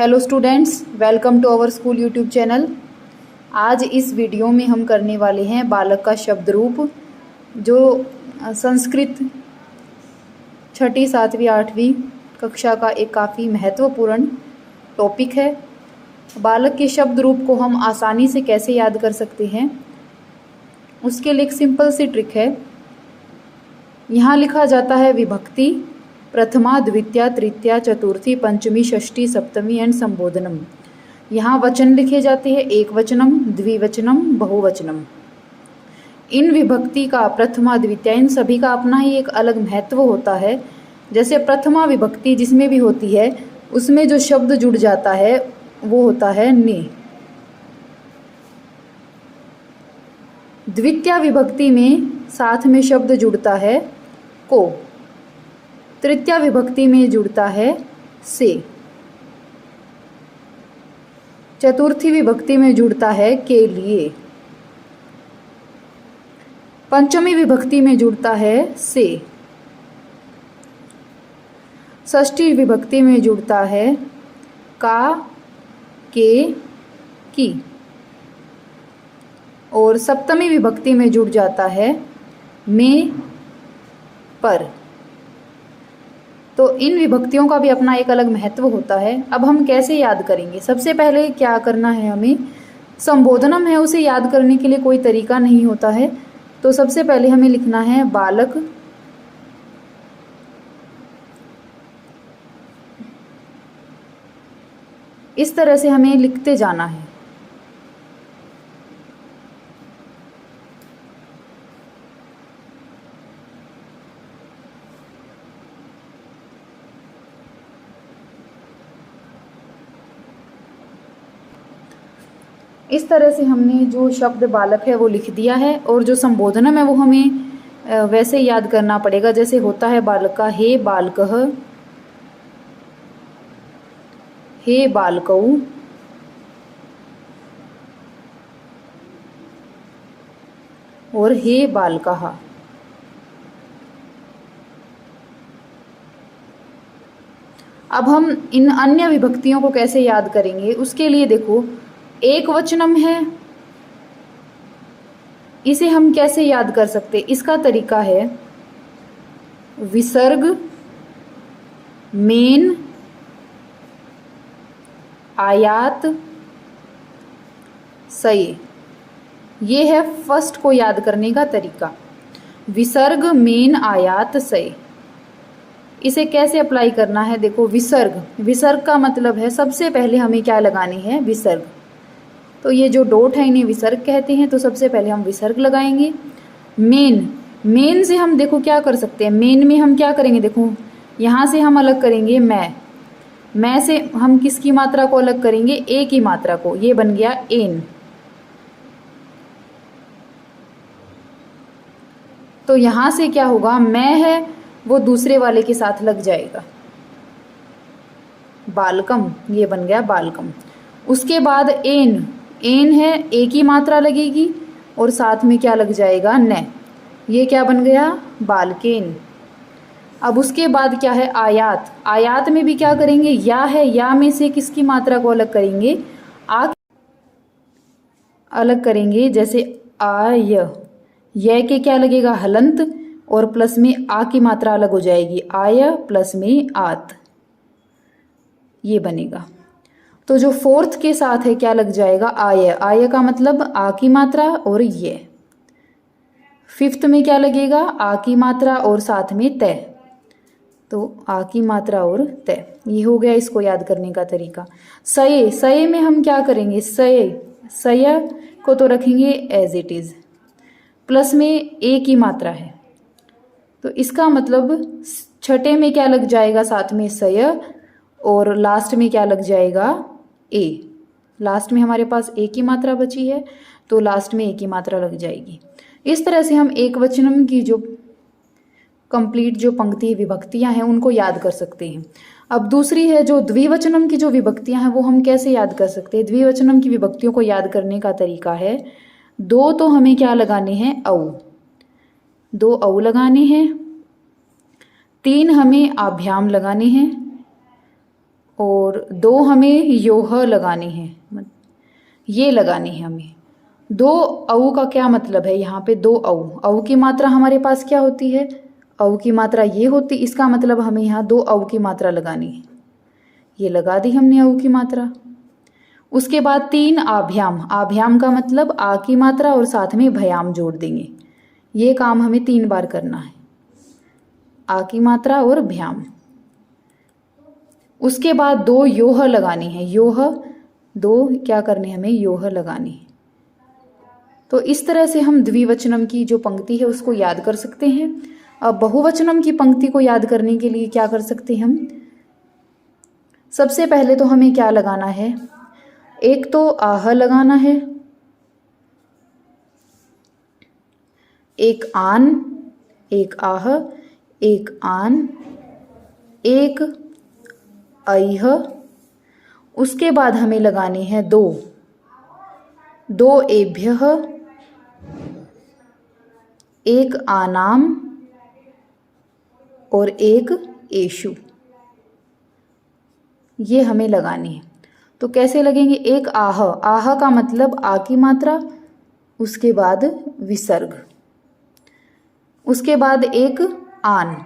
Hello students, welcome to our school YouTube channel. आज इस video में हम करने वाले हैं बालक का शब्द रूप, जो संस्कृत छठी, सातवीं, आठवीं कक्षा का एक काफ़ी महत्वपूर्ण टॉपिक है। बालक के शब्द रूप को हम आसानी से कैसे याद कर सकते हैं, उसके लिए एक सिंपल सी ट्रिक है। यहाँ लिखा जाता है विभक्ति, प्रथमा, द्वितीया, तृतीया, चतुर्थी, पंचमी, षष्ठी, सप्तमी एंड संबोधनम। यहाँ वचन लिखे जाते हैं, एक वचनम, द्विवचनम, बहुवचनम। इन विभक्ति का प्रथमा, द्वितीया, इन सभी का अपना ही एक अलग महत्व होता है। जैसे प्रथमा विभक्ति जिसमें भी होती है, उसमें जो शब्द जुड़ जाता है वो होता है ने। द्वितीया विभक्ति में साथ में शब्द जुड़ता है को। तृतीया विभक्ति में जुड़ता है से। चतुर्थी विभक्ति में जुड़ता है के लिए। पंचमी विभक्ति में जुड़ता है से। षष्ठी विभक्ति में जुड़ता है का, के, की। और सप्तमी विभक्ति में जुड़ जाता है में, पर। तो इन विभक्तियों का भी अपना एक अलग महत्व होता है। अब हम कैसे याद करेंगे? सबसे पहले क्या करना है हमें, संबोधनम है उसे याद करने के लिए कोई तरीका नहीं होता है। तो सबसे पहले हमें लिखना है बालक, इस तरह से हमें लिखते जाना है। इस तरह से हमने जो शब्द बालक है वो लिख दिया है, और जो संबोधनम है वो हमें वैसे याद करना पड़ेगा जैसे होता है बालक का। हे बालकः, हे बालकौ, और हे बालकः। अब हम इन अन्य विभक्तियों को कैसे याद करेंगे, उसके लिए देखो, एक वचनम है, इसे हम कैसे याद कर सकते? इसका तरीका है विसर्ग, मेन, आयात, सये। ये है फर्स्ट को याद करने का तरीका। विसर्ग, मेन, आयात, सये। इसे कैसे अप्लाई करना है? देखो, विसर्ग, विसर्ग का मतलब है सबसे पहले हमें क्या लगानी है? विसर्ग। तो ये जो डॉट है इन्हें विसर्ग कहते हैं, तो सबसे पहले हम विसर्ग लगाएंगे। मेन, मेन से हम देखो क्या कर सकते हैं, मेन में हम क्या करेंगे? देखो, यहाँ से हम अलग करेंगे मैं से हम किसकी मात्रा को अलग करेंगे? ए की मात्रा को। ये बन गया एन। तो यहाँ से क्या होगा, मैं है वो दूसरे वाले के साथ लग जाएगा, बालकम, ये बन गया बालकम। उसके बाद एन, एन है, ए की मात्रा लगेगी और साथ में क्या लग जाएगा? न। ये क्या बन गया? बालकेन। अब उसके बाद क्या है? आयात। आयात में भी क्या करेंगे? या है, या में से किसकी मात्रा को अलग करेंगे? आ अलग करेंगे। जैसे आय, यह के क्या लगेगा? हलंत, और प्लस में आ की मात्रा अलग हो जाएगी, आय प्लस में आत, ये बनेगा। तो जो फोर्थ के साथ है क्या लग जाएगा? आय। आय का मतलब आ की मात्रा और ये। फिफ्थ में क्या लगेगा? आ की मात्रा और साथ में तय। तो आ की मात्रा और तय, ये हो गया इसको याद करने का तरीका। सये, सये में हम क्या करेंगे? सये, सय को तो रखेंगे एज इट इज, प्लस में ए की मात्रा है, तो इसका मतलब छठे में क्या लग जाएगा? साथ में सय, और लास्ट में क्या लग जाएगा? ए। लास्ट में हमारे पास ए की मात्रा बची है, तो लास्ट में ए की मात्रा लग जाएगी। इस तरह से हम एक वचनम की जो कंप्लीट जो पंक्ति विभक्तियां हैं उनको याद कर सकते हैं। अब दूसरी है जो द्विवचनम की जो विभक्तियां हैं, वो हम कैसे याद कर सकते हैं? द्विवचनम की विभक्तियों को याद करने का तरीका है, दो तो हमें क्या लगाने हैं? औ। दो औ लगाने हैं, तीन हमें आभ्याम लगाने हैं, और 2 हमें योह लगानी है, ये लगानी है हमें। 2 औ का क्या मतलब है, यहाँ पे 2 औ की मात्रा हमारे पास क्या होती है, औ की मात्रा ये होती, इसका मतलब हमें यहाँ 2 औ की मात्रा लगानी है। ये लगा दी हमने औ की मात्रा। उसके बाद 3 आभ्याम, आभ्याम का मतलब आ की मात्रा और साथ में भयाम जोड़ देंगे। ये काम हमें 3 बार करना है, आ की मात्रा और भ्याम। उसके बाद 2 योह लगानी है, योह 2 क्या करनी है हमें, योह लगानी है। तो इस तरह से हम द्विवचनम की जो पंक्ति है उसको याद कर सकते हैं। अब बहुवचनम की पंक्ति को याद करने के लिए क्या कर सकते हैं हम, सबसे पहले तो हमें क्या लगाना है, एक तो आह लगाना है, एक आन, एक आह, एक आन, एक ऐह। उसके बाद हमें लगानी है 2 एभ्यः, एक आनाम और एक एषु। ये हमें लगानी है। तो कैसे लगेंगे, एक आह, आह का मतलब आ की मात्रा, उसके बाद विसर्ग। उसके बाद एक आन,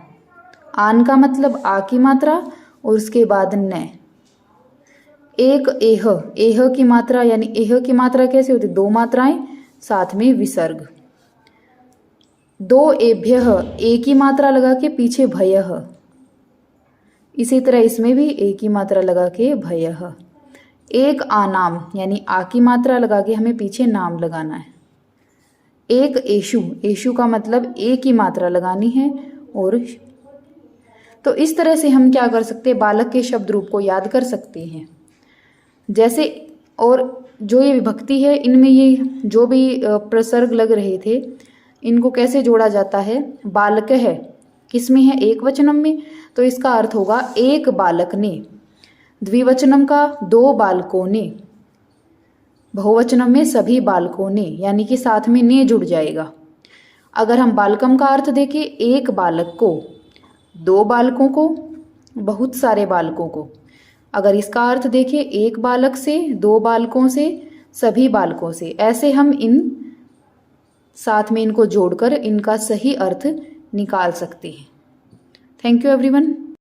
आन का मतलब आ की मात्रा और उसके बाद न। एक एह, एह की मात्रा, यानी एह की मात्रा कैसे होती, 2 मात्राएं साथ में विसर्ग। 2 एभ्यः, ए की मात्रा लगा के पीछे भयः, इसी तरह इसमें भी ए की मात्रा लगा के भयः। एक आनाम, यानी आ की मात्रा लगा के हमें पीछे नाम लगाना है। एक एषु, एषु का मतलब ए की मात्रा लगानी है। और तो इस तरह से हम क्या कर सकते हैं, बालक के शब्द रूप को याद कर सकते हैं। जैसे और जो ये विभक्ति है, इनमें ये जो भी प्रसर्ग लग रहे थे, इनको कैसे जोड़ा जाता है, बालक है किसमें है, एक वचनम में, तो इसका अर्थ होगा एक बालक ने। द्विवचनम का 2 बालकों ने, बहुवचनम में सभी बालकों ने, यानी कि साथ में ने जुड़ जाएगा। अगर हम बालकम का अर्थ देखें, एक बालक को, 2 बालकों को, बहुत सारे बालकों को। अगर इसका अर्थ देखें, एक बालक से, 2 बालकों से, सभी बालकों से, ऐसे हम इन साथ में इनको जोड़कर इनका सही अर्थ निकाल सकते हैं। Thank you everyone.